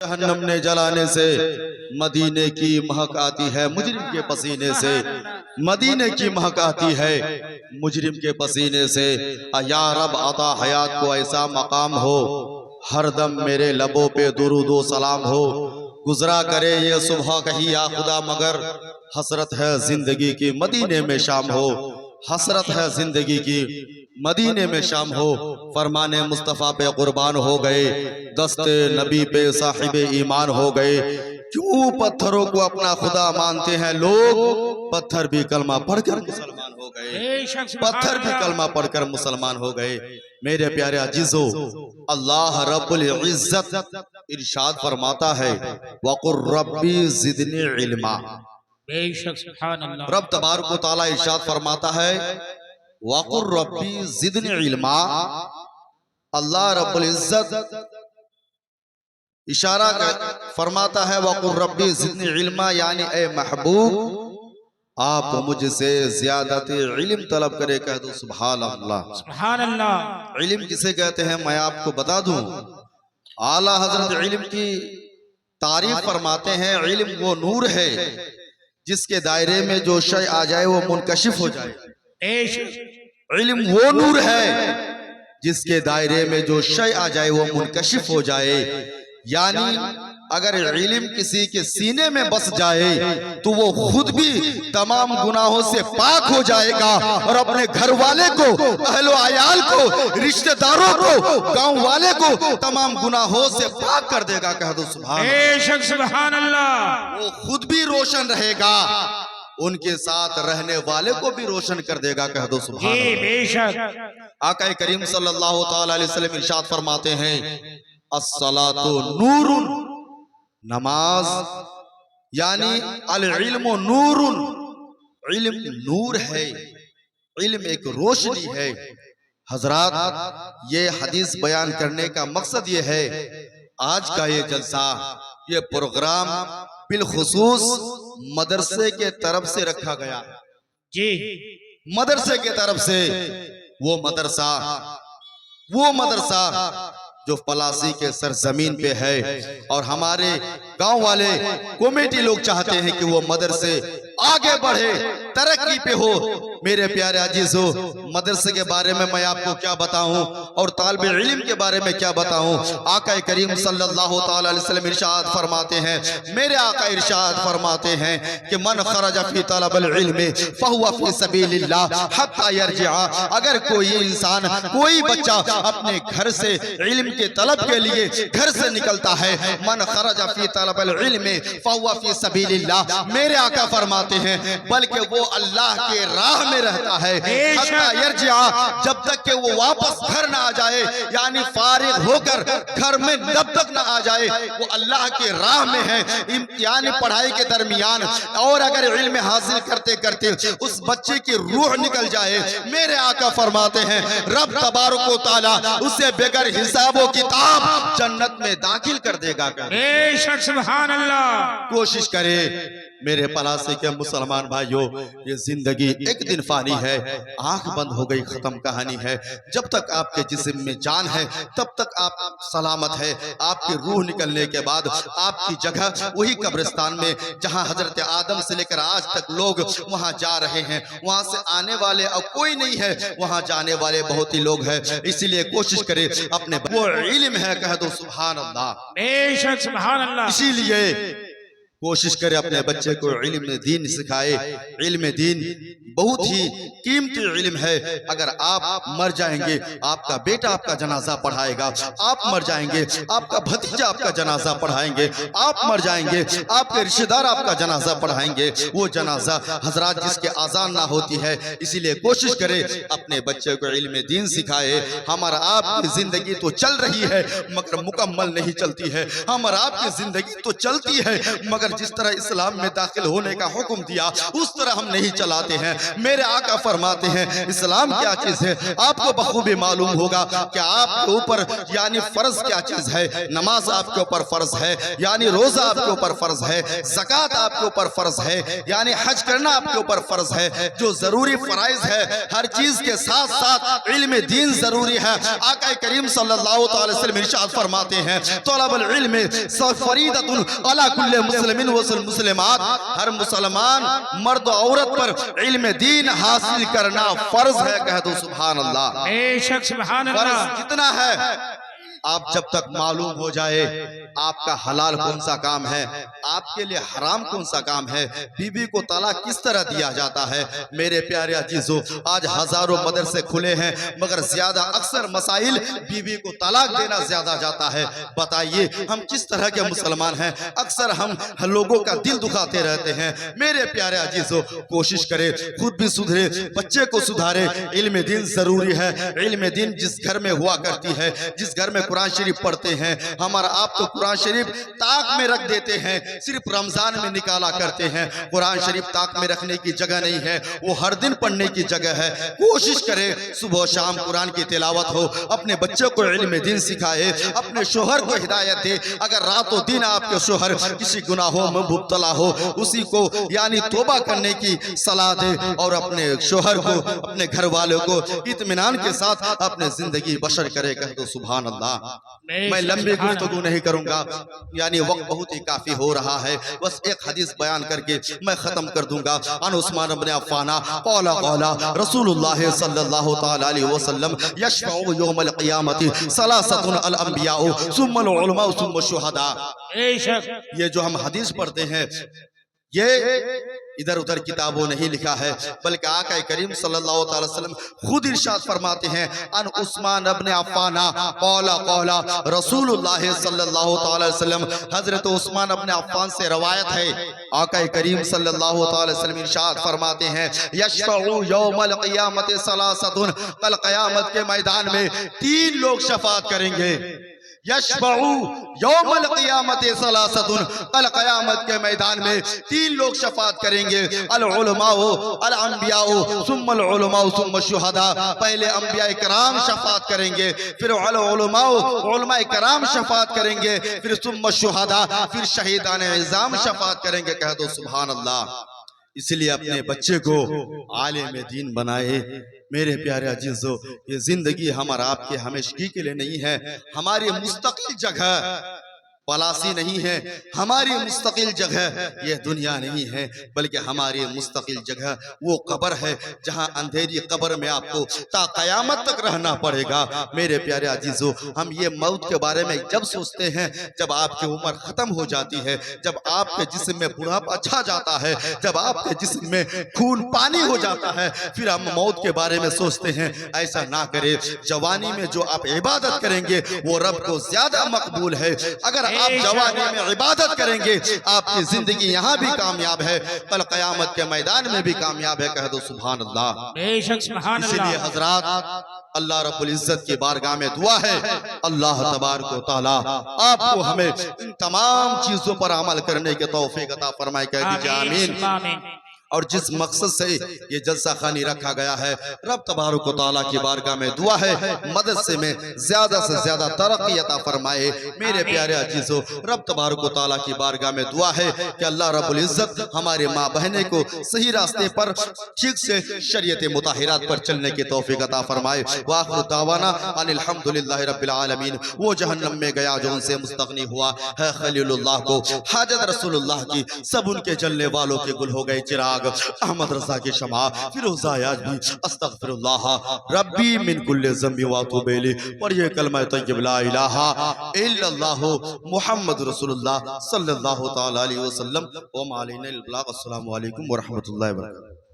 جہنم نے جلانے سے مدینے کی مہک آتی ہے مجرم کے پسینے سے، مدینے کی مہک آتی ہے مجرم کے پسینے سے۔ یا رب عطا حیات کو ایسا مقام ہو، ہر دم میرے لبوں پہ درود و سلام ہو، گزرا کرے یہ صبح کہیں یا خدا مگر حسرت ہے زندگی کی مدینے میں شام ہو، حسرت ہے زندگی کی مدینے میں شام ہو۔ فرمان مصطفیٰ پہ قربان ہو گئے، دست نبی پہ صاحب ایمان ہو گئے۔ کیوں پتھروں کو اپنا خدا مانتے ہیں لوگ، پتھر بھی کلمہ پڑھ کر مسلمان ہو گئے، پتھر بھی کلمہ پڑھ کر مسلمان ہو گئے۔ میرے پیارے عزیزو، اللہ رب العزت ارشاد فرماتا ہے وَقُلْ رَبِّ زِدْنِي عِلْمًا۔ بے شک سبحان اللہ۔ رب تبارک و تعالی ارشاد فرماتا ہے وَقُلْ رَبِّ زِدْنِي عِلْمًا۔ اللہ رب العزت اشارہ فرماتا ہے وَقُلْ رَبِّ زِدْنِي عِلْمًا، یعنی اے محبوب آپ مجھ سے زیادت علم طلب کرے، کہہ دو سبحان اللہ۔ سبحان اللہ۔ علم کسے کہتے ہیں میں آپ کو بتا دوں، اعلیٰ حضرت علم کی تعریف فرماتے ہیں علم وہ نور ہے جس کے دائرے میں جو شے آ جائے وہ منکشف ہو جائے۔ علم وہ نور ہے جس کے دائرے میں جو شے آ جائے وہ منکشف ہو جائے، یعنی اگر علم کسی کے سینے میں بس جائے تو وہ خود بھی تمام گناہوں سے پاک ہو جائے گا اور اپنے گھر والے کو، اہل و عیال کو، رشتہ داروں کو، گاؤں والے کو تمام گناہوں سے پاک کر دے گا، کہہ دو سبحان اللہ۔ بے شک سبحان اللہ۔ وہ خود بھی روشن رہے گا، ان کے ساتھ رہنے والے کو بھی روشن کر دے گا، کہہ دو سبحان اللہ۔ جی بے شک۔ آقا کریم صلی اللہ تعالی علیہ وسلم ارشاد فرماتے ہیں الصلاۃ نور، نماز یعنی العلم نور، علم نور ہے، علم ایک روشنی ہے۔ حضرات یہ حدیث بیان کرنے کا مقصد یہ ہے، آج کا یہ جلسہ، یہ پروگرام بالخصوص مدرسے کے طرف سے رکھا گیا، جی مدرسے کے طرف سے، وہ مدرسہ جو پلاسی کے سرزمین پہ ہے، اور ہمارے گاؤں والے کمیٹی لوگ چاہتے ہیں کہ وہ مدرسے آگے بڑھے، ترقی پہ ہو۔ میرے پیارے عزیزو، مدرسے کے بارے میں آپ کو کیا بتاؤں اور طالب علم کے بارے میں کیا بتاؤں۔ آقا کریم صلی اللہ تعالی علیہ وسلم ارشاد فرماتے ہیں، میرے آقا ارشاد فرماتے ہیں کہ من خرج فی طلب العلم فہو فی سبیل اللہ حتی یرجع۔ اگر کوئی انسان، کوئی بچہ اپنے گھر سے علم کے طلب کے لیے گھر سے نکلتا ہے، من خرج فی طلب العلم فہو فی سبیل اللہ، میرے آقا فرماتے ہیں بلکہ وہ اللہ کے راہ میں رہتا ہے حتی یرجع، جب تک کہ وہ واپس گھر نہ آ جائے، یعنی فارغ ہو کر گھر میں جب تک نہ آ جائے وہ اللہ کے راہ میں ہے، امتحان پڑھائی کے درمیان، اور اگر علم حاصل کرتے کرتے اس بچے کی روح نکل جائے، میرے آقا فرماتے ہیں رب تبارک و تعالی اسے بغیر حساب و کتاب جنت میں داخل کر دے گا۔ بے شک سبحان اللہ۔ کوشش کرے میرے پلاسے کے مسلمان بھائیوں، یہ زندگی ایک دن فانی ہے، آنکھ بند ہو گئی ختم کہانی ہے۔ جب تک آپ کے جسم میں جان ہے تب تک آپ سلامت ہے، آپ کی روح نکلنے کے بعد آپ کی جگہ وہی قبرستان میں جہاں حضرت آدم سے لے کر آج تک لوگ وہاں جا رہے ہیں، وہاں سے آنے والے اب کوئی نہیں ہے، وہاں جانے والے بہت ہی لوگ ہیں۔ اسی لیے کوشش کرے اپنے وہ علم ہے، کہہ دو سبحان اللہ۔ بے شک سبحان اللہ۔ اسی لیے کوشش کرے اپنے بچے کو علم دین سکھائے۔ علم دین بہت ہی قیمتی علم ہے۔ اگر آپ مر جائیں گے آپ کا بیٹا آپ کا جنازہ پڑھائے گا، آپ مر جائیں گے آپ کا بھتیجا آپ کا جنازہ پڑھائیں گے، آپ مر جائیں گے آپ کے رشتہ دار آپ کا جنازہ پڑھائیں گے۔ وہ جنازہ حضرات جس کے اذان نہ ہوتی ہے، اسی لیے کوشش کرے اپنے بچے کو علم دین سکھائے۔ ہمارا آپ کی زندگی تو چل رہی ہے مگر مکمل نہیں چلتی ہے، ہمارا آپ کی زندگی تو چلتی ہے مگر مگر جس طرح اسلام میں داخل ہونے کا حکم دیا اس طرح ہم نہیں چلاتے ہیں۔ میرے آقا فرماتے ہیں اسلام کیا چیز ہے آپ کو بخوبی معلوم ہوگا کہ آپ کے اوپر یعنی فرض کیا چیز ہے۔ نماز آپ کے اوپر فرض ہے، یعنی روزہ آپ کے اوپر فرض ہے، زکوٰۃ آپ کے اوپر فرض ہے، یعنی حج کرنا آپ کے اوپر فرض ہے۔ جو ضروری فرائض ہے ہر چیز کے ساتھ ساتھ علم دین ضروری ہے۔ آقا کریم صلی اللہ تعالی وسلم ارشاد فرماتے ہیں طلب العلم فریضۃ علی کل مسلم و مسلمات، ہر مسلمان مرد و عورت پر علم دین حاصل کرنا فرض ہے۔ کہہ دو سبحان اللہ۔ بے شک سبحان فرض اللہ۔ کتنا ہے؟ آپ جب تک معلوم ہو جائے آپ کا حلال کون سا کام ہے، آپ کے لیے حرام کون سا کام ہے، بیوی کو طلاق کس طرح دیا جاتا ہے۔ میرے پیارے عزیزو آج ہزاروں مدرسے کھلے ہیں مگر زیادہ اکثر مسائل بیوی کو طلاق دینا زیادہ جاتا ہے۔ بتائیے ہم کس طرح کے مسلمان ہیں؟ اکثر ہم لوگوں کا دل دکھاتے رہتے ہیں۔ میرے پیارے عزیزو کوشش کرے خود بھی سدھرے، بچے کو سدھارے۔ علم دین ضروری ہے۔ علم دین جس گھر میں ہوا کرتی ہے، جس گھر میں قرآن شریف پڑھتے ہیں، ہمارا آپ تو قرآن شریف طاق میں رکھ دیتے ہیں، صرف رمضان میں نکالا کرتے ہیں۔ قرآن شریف طاق میں رکھنے کی جگہ نہیں ہے، وہ ہر دن پڑھنے کی جگہ ہے۔ کوشش کرے صبح و شام قرآن کی تلاوت ہو، اپنے بچے کو علم دین سکھائے، اپنے شوہر کو ہدایت دے۔ اگر رات و دن آپ کے شوہر کسی گناہوں میں مبتلا ہو اسی کو یعنی توبہ کرنے کی صلاح دے اور اپنے شوہر کو اپنے گھر والوں کو اطمینان کے ساتھ اپنے زندگی بشر کرے۔ کہہ دو سبحان اللہ۔ میں لمبی گفتگو نہیں کروں گا، یعنی وقت بہت ہی کافی ہو رہا ہے، بس ایک حدیث بیان کر کے میں ختم کر دوں گا۔ عن عثمان بن عفان قال قال رسول اللہ صلی اللہ تعالی علیہ وسلم یشفع یوم القیامت ثلاثۃ الانبیاء ثم العلماء ثم الشہداء۔ بے شک یہ جو ہم حدیث پڑھتے ہیں یہ ادھر ادھر کتابوں نہیں لکھا ہے بلکہ آقا کریم صلی اللہ علیہ وسلم خود ارشاد فرماتے ہیں ان عثمان ابن عفان قال قال رسول اللہ صلی اللہ علیہ وسلم۔ حضرت عثمان ابن عفان سے روایت ہے آقا کریم صلی اللہ علیہ وسلم ارشاد فرماتے ہیں یشفع یوم القیامت ثلاثۃ، کل قیامت کے میدان میں تین لوگ شفاعت کریں گے۔ یشفع یوم القیامت ثلاثۃ، کل قیامت کے میدان میں تین لوگ شفاعت کریں گے۔ العلماء الانبیاء ثم العلماء ثم الشہداء، پہلے انبیاء کرام شفاعت کریں گے، پھر العلماء علماء کرام شفاعت کریں گے، پھر ثم الشہداء پھر شہیدان عظام شفاعت کریں گے۔ کہہ دو سبحان اللہ۔ اس لیے اپنے بچے کو عالم دین بنائے۔ میرے پیارے عزیزو یہ زندگی ہمارا آپ کے ہمیشگی کے لیے نہیں ہے، ہماری مستقل جگہ پالاسی نہیں ہے، ہماری مستقل جگہ یہ دنیا نہیں ہے بلکہ ہماری مستقل جگہ وہ قبر ہے جہاں اندھیری قبر میں آپ کو تا قیامت تک رہنا پڑے گا۔ میرے پیارے عزیزو ہم یہ موت کے بارے میں جب سوچتے ہیں جب آپ کی عمر ختم ہو جاتی ہے، جب آپ کے جسم میں بڑھاپا چھا جاتا ہے، جب آپ کے جسم میں خون پانی ہو جاتا ہے، پھر ہم موت کے بارے میں سوچتے ہیں۔ ایسا نہ کرے، جوانی میں جو آپ عبادت کریں گے وہ رب کو زیادہ مقبول ہے۔ اگر آپ جوانی میں عبادت کریں گے آپ کی زندگی یہاں بھی کامیاب ہے، کل قیامت کے میدان میں بھی کامیاب ہے۔ کہہ دو سبحان اللہ۔ بے شک سبحان اسی لیے اللہ۔ حضرات اللہ رب العزت کی بارگاہ میں دعا ہے اللہ تبارک و تعالی آپ کو ہمیں ان تمام چیزوں پر عمل کرنے کے توفیق عطا فرمائے۔ کہہ دیجئے آمین۔ آمین۔ اور جس مقصد سے یہ جلسہ خانی رکھا گیا ہے رب تبارک و تعالیٰ کی بارگاہ میں دعا ہے مدرسے میں زیادہ سے زیادہ ترقی عطا فرمائے۔ میرے پیارے عزیزو رب تبارک و تعالیٰ کی بارگاہ میں دعا ہے کہ اللہ رب العزت ہمارے ماں بہنیں کو صحیح راستے پر ٹھیک سے شریعت مطہرات پر چلنے کی توفیق عطا فرمائے۔ وآخر دعوانا ان الحمدللہ رب العالمین۔ وہ جہنم میں گیا جو ان سے مستغنی ہوا ہے خلیل اللہ کو حاجت رسول اللہ کی سب ان کے جلنے والوں کے گل ہو گئے چراغ احمد رضا کی شمع فیروز آیاج بھی استغفر اللہ ربی من کل ذنب واتوب الیہ۔ اور یہ کلمہ طیب لا الہ الا اللہ محمد رسول اللہ صلی اللہ تعالی علیہ وسلم۔ وما علینا الا البلاغ۔ السلام علیکم ورحمۃ اللہ وبرکاتہ۔